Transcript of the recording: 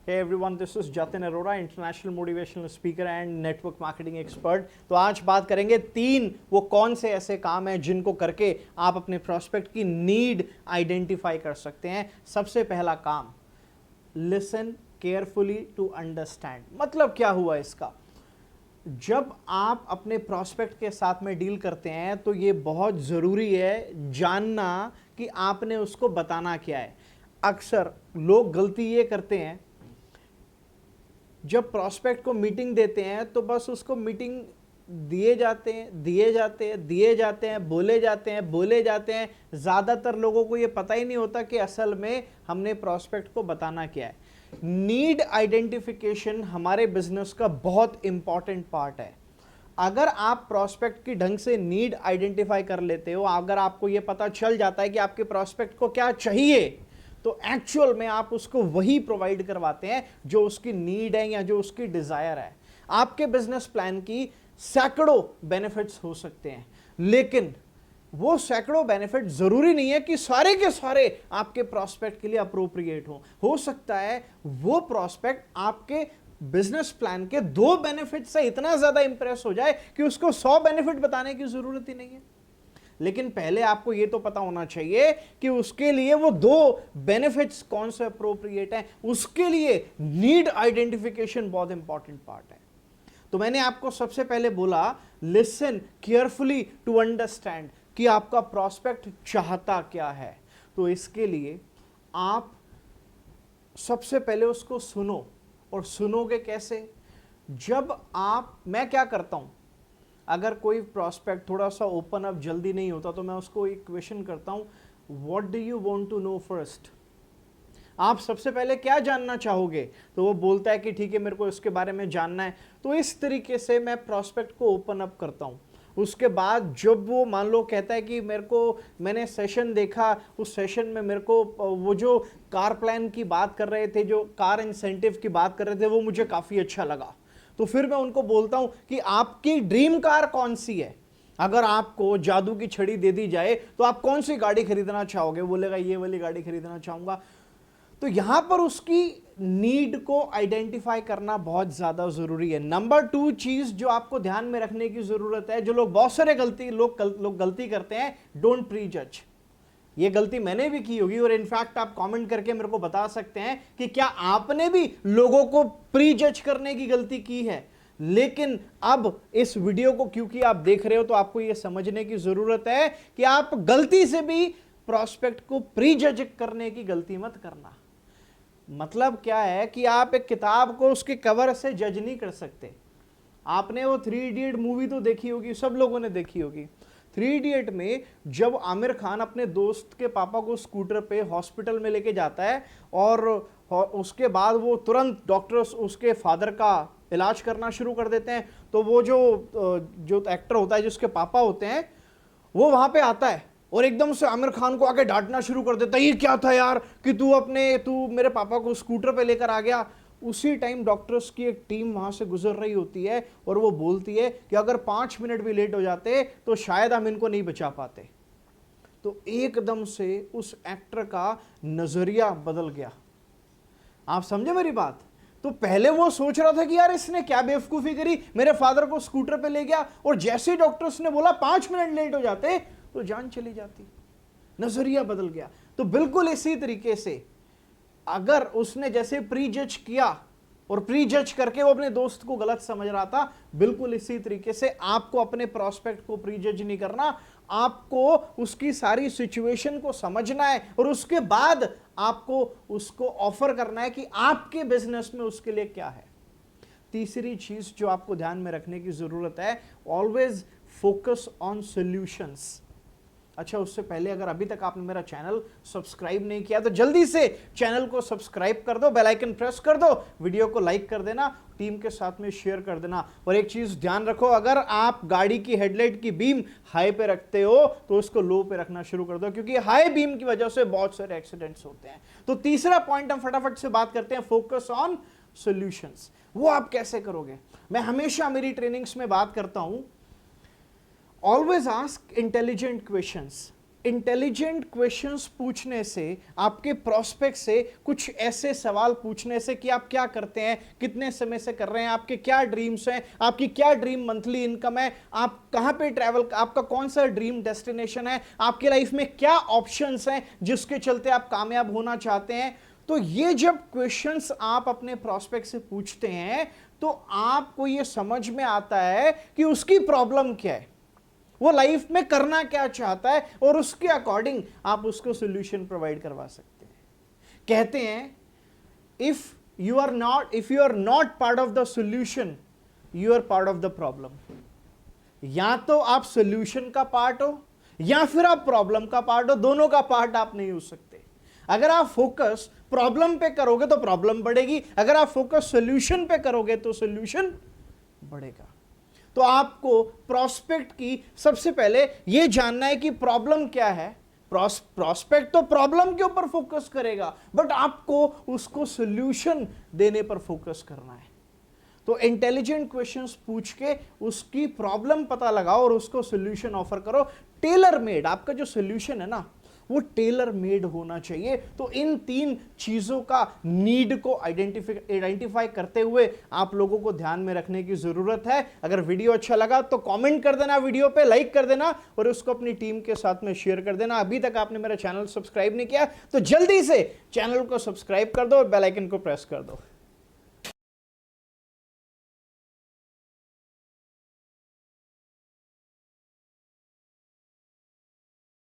Hey everyone, this is Jatin Arora, international motivational speaker and network marketing expert। तो आज बात करेंगे 3 वो कौन से ऐसे काम हैं जिनको करके आप अपने प्रोस्पेक्ट की नीड आइडेंटिफाई कर सकते हैं। सबसे पहला काम, लिसन केयरफुली टू अंडरस्टैंड। मतलब क्या हुआ इसका? जब आप अपने प्रोस्पेक्ट के साथ में डील करते हैं तो ये बहुत ज़रूरी है जानना कि आपने उसको बताना क्या है। अक्सर लोग गलती ये करते हैं, जब प्रोस्पेक्ट को मीटिंग देते हैं तो बस उसको मीटिंग दिए जाते हैं, बोले जाते हैं। ज़्यादातर लोगों को ये पता ही नहीं होता कि असल में हमने प्रोस्पेक्ट को बताना क्या है। नीड आइडेंटिफिकेशन हमारे बिजनेस का बहुत इंपॉर्टेंट पार्ट है। अगर आप प्रोस्पेक्ट की ढंग से नीड आइडेंटिफाई कर लेते हो, अगर आपको ये पता चल जाता है कि आपके प्रोस्पेक्ट को क्या चाहिए, तो एक्चुअल में आप उसको वही प्रोवाइड करवाते हैं जो उसकी नीड है या जो उसकी डिजायर है। आपके बिजनेस प्लान की सैकड़ों बेनिफिट्स हो सकते हैं, लेकिन वो सैकड़ों बेनिफिट जरूरी नहीं है कि सारे के सारे आपके प्रोस्पेक्ट के लिए अप्रोप्रिएट हो सकता है वो प्रोस्पेक्ट आपके बिजनेस प्लान के 2 बेनिफिट से इतना ज्यादा इंप्रेस हो जाए कि उसको 100 बेनिफिट बताने की जरूरत ही नहीं है। लेकिन पहले आपको यह तो पता होना चाहिए कि उसके लिए वो 2 बेनिफिट्स कौन से अप्रोप्रिएट हैं। उसके लिए नीड आइडेंटिफिकेशन बहुत इंपॉर्टेंट पार्ट है। तो मैंने आपको सबसे पहले बोला, लिसन केयरफुली टू अंडरस्टैंड कि आपका प्रोस्पेक्ट चाहता क्या है। तो इसके लिए आप सबसे पहले उसको सुनो। और सुनोगे कैसे? मैं क्या करता हूं, अगर कोई प्रोस्पेक्ट थोड़ा सा ओपन अप जल्दी नहीं होता तो मैं उसको एक क्वेश्चन करता हूं, what do you want to know first? आप सबसे पहले क्या जानना चाहोगे? तो वो बोलता है कि ठीक है, मेरे को इसके बारे में जानना है। तो इस तरीके से मैं प्रोस्पेक्ट को ओपन अप करता हूं। उसके बाद जब वो मान लो कहता है कि मैंने सेशन देखा, उस सेशन में मेरे को वो जो कार प्लान की बात कर रहे थे, जो कार इंसेंटिव की बात कर रहे थे, वो मुझे काफ़ी अच्छा लगा। तो फिर मैं उनको बोलता हूं कि आपकी ड्रीम कार कौन सी है? अगर आपको जादू की छड़ी दे दी जाए तो आप कौन सी गाड़ी खरीदना चाहोगे? बोलेगा ये वाली गाड़ी खरीदना चाहूंगा। तो यहां पर उसकी नीड को आइडेंटिफाई करना बहुत ज्यादा जरूरी है। नंबर 2 चीज जो आपको ध्यान में रखने की जरूरत है, जो लोग बहुत सारे लोग गलती करते हैं, डोंट प्री जज। ये गलती मैंने भी की होगी, और इनफैक्ट आप कमेंट करके मेरे को बता सकते हैं कि क्या आपने भी लोगों को प्री जज करने की गलती की है। लेकिन अब इस वीडियो को क्योंकि आप देख रहे हो तो आपको यह समझने की जरूरत है कि आप गलती से भी प्रोस्पेक्ट को प्री जज करने की गलती मत करना। मतलब क्या है कि आप एक किताब को उसके कवर से जज नहीं कर सकते। आपने वो 3 इडियट मूवी तो देखी होगी, सब लोगों ने देखी होगी। 3 इडियट में जब आमिर खान अपने दोस्त के पापा को स्कूटर पे हॉस्पिटल में लेके जाता है और उसके बाद वो तुरंत डॉक्टर्स उसके फादर का इलाज करना शुरू कर देते हैं, तो वो जो एक्टर होता है, जिसके पापा होते हैं, वो वहां पे आता है और एकदम से आमिर खान को आके डांटना शुरू कर देता है, ये क्या था यार कि तू मेरे पापा को स्कूटर पे लेकर आ गया। उसी टाइम डॉक्टर्स की एक टीम वहां से गुजर रही होती है और वो बोलती है कि अगर 5 मिनट भी लेट हो जाते तो शायद हम इनको नहीं बचा पाते। तो एकदम से उस एक्टर का नजरिया बदल गया। आप समझे मेरी बात? तो पहले वो सोच रहा था कि यार इसने क्या बेवकूफी करी, मेरे फादर को स्कूटर पे ले गया, और जैसे डॉक्टर्स ने बोला 5 मिनट लेट हो जाते तो जान चली जाती। नजरिया बदल गया। तो बिल्कुल इसी तरीके से अगर उसने जैसे प्री जज किया और प्री जज करके वो अपने दोस्त को गलत समझ रहा था, बिल्कुल इसी तरीके से आपको अपने प्रोस्पेक्ट को प्री जज नहीं करना। आपको उसकी सारी सिचुएशन को समझना है और उसके बाद आपको उसको ऑफर करना है कि आपके बिजनेस में उसके लिए क्या है। तीसरी चीज जो आपको ध्यान में रखने की जरूरत है, ऑलवेज फोकस ऑन सॉल्यूशंस। अच्छा, उससे पहले अगर अभी तक आपने मेरा चैनल सब्सक्राइब नहीं किया तो जल्दी से चैनल को सब्सक्राइब कर दो, बेल आइकन प्रेस कर दो, वीडियो को लाइक कर देना, टीम के साथ में शेयर कर देना। और एक चीज ध्यान रखो, अगर आप गाड़ी की हेडलाइट की बीम हाई पे रखते हो तो उसको लो पे रखना शुरू कर दो, क्योंकि हाई बीम की वजह से बहुत सारे एक्सीडेंट्स होते हैं। तो तीसरा पॉइंट हम फटाफट से बात करते हैं, फोकस ऑन सॉल्यूशंस। वो आप कैसे करोगे? मैं हमेशा मेरी ट्रेनिंग्स में बात करता हूं, always ask intelligent questions. Intelligent questions पूछने से, आपके प्रोस्पेक्ट से कुछ ऐसे सवाल पूछने से कि आप क्या करते हैं, कितने समय से कर रहे हैं, आपके क्या ड्रीम्स हैं, आपकी क्या ड्रीम मंथली इनकम है, आप कहां पे ट्रैवल, आपका कौन सा ड्रीम डेस्टिनेशन है, आपकी लाइफ में क्या ऑप्शंस हैं जिसके चलते आप कामयाब होना चाहते हैं। तो ये जब क्वेश्चंस आप अपने प्रोस्पेक्ट से पूछते हैं तो आपको ये समझ में आता है कि उसकी प्रॉब्लम क्या है, वो लाइफ में करना क्या चाहता है, और उसके अकॉर्डिंग आप उसको सॉल्यूशन प्रोवाइड करवा सकते हैं। कहते हैं if you are not part of the solution, you are part of the problem. या तो आप सॉल्यूशन का पार्ट हो या फिर आप प्रॉब्लम का पार्ट हो, दोनों का पार्ट आप नहीं हो सकते। अगर आप फोकस प्रॉब्लम पे करोगे तो प्रॉब्लम बढ़ेगी, अगर आप फोकस सॉल्यूशन पे करोगे तो सॉल्यूशन बढ़ेगा। तो आपको प्रोस्पेक्ट की सबसे पहले यह जानना है कि प्रॉब्लम क्या है। प्रोस्पेक्ट तो प्रॉब्लम के ऊपर फोकस करेगा, बट आपको उसको सॉल्यूशन देने पर फोकस करना है। तो इंटेलिजेंट क्वेश्चंस पूछ के उसकी प्रॉब्लम पता लगाओ और उसको सॉल्यूशन ऑफर करो। टेलर मेड आपका जो सॉल्यूशन है ना, वो टेलर मेड होना चाहिए। तो इन 3 चीजों का नीड को आइडेंटिफाई करते हुए आप लोगों को ध्यान में रखने की जरूरत है। अगर वीडियो अच्छा लगा तो कमेंट कर देना, वीडियो पे लाइक कर देना और उसको अपनी टीम के साथ में शेयर कर देना। अभी तक आपने मेरा चैनल सब्सक्राइब नहीं किया तो जल्दी से चैनल को सब्सक्राइब कर दो और बेल आइकन को प्रेस कर दो।